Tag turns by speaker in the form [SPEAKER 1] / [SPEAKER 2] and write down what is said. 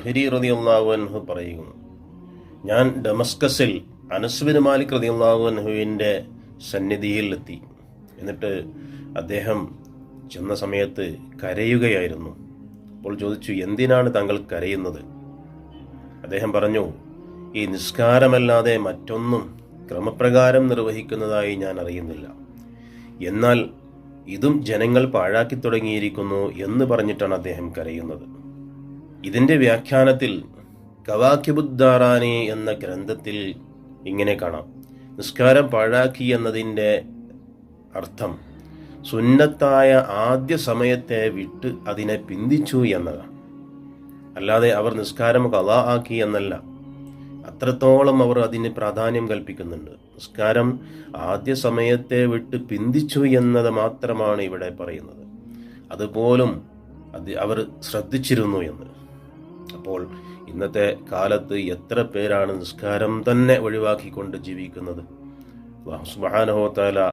[SPEAKER 1] സുഹരി റളിയല്ലാഹു അൻഹു പറയുന്നു, ഞാൻ ഡമസ്കസിൽ അനസ് ബിൻ മാലിക് റളിയല്ലാഹു അൻഹുവിൻ്റെ സന്നിധിയിൽ എത്തി. എന്നിട്ട് അദ്ദേഹം ചെന്ന സമയത്ത് കരയുകയായിരുന്നു. അപ്പോൾ ചോദിച്ചു, എന്തിനാണ് താങ്കൾ കരയുന്നത്? അദ്ദേഹം പറഞ്ഞു, ഈ നിസ്കാരമല്ലാതെ മറ്റൊന്നും ക്രമപ്രകാരം നിർവഹിക്കുന്നതായി ഞാൻ അറിയുന്നില്ല. എന്നാൽ ഇതും ജനങ്ങൾ പാഴാക്കി തുടങ്ങിയിരിക്കുന്നു എന്ന് പറഞ്ഞിട്ടാണ് അദ്ദേഹം കരയുന്നത്. ഇതിൻ്റെ വ്യാഖ്യാനത്തിൽ കവാക്കിബുദ്ദാറാനി എന്ന ഗ്രന്ഥത്തിൽ ഇങ്ങനെ കാണാം. നിസ്കാരം പാഴാക്കി എന്നതിൻ്റെ അർത്ഥം സുന്നത്തായ ആദ്യ സമയത്തെ വിട്ട് അതിനെ പിന്തിച്ചു എന്നതാണ്. അല്ലാതെ അവർ നിസ്കാരം ഖളാ ആക്കി എന്നല്ല. അത്രത്തോളം അവർ അതിന് പ്രാധാന്യം കൽപ്പിക്കുന്നുണ്ട്. നിസ്കാരം ആദ്യ സമയത്തെ വിട്ട് പിന്തിച്ചു എന്നത് മാത്രമാണ് ഇവിടെ പറയുന്നത്. അതുപോലും അവർ ശ്രദ്ധിച്ചിരുന്നു എന്ന്. അപ്പോൾ ഇന്നത്തെ കാലത്ത് എത്ര പേരാണ് നിസ്കാരം തന്നെ ഒഴിവാക്കിക്കൊണ്ട് ജീവിക്കുന്നത്? അല്ലാഹു സുബ്ഹാനഹു വ തആല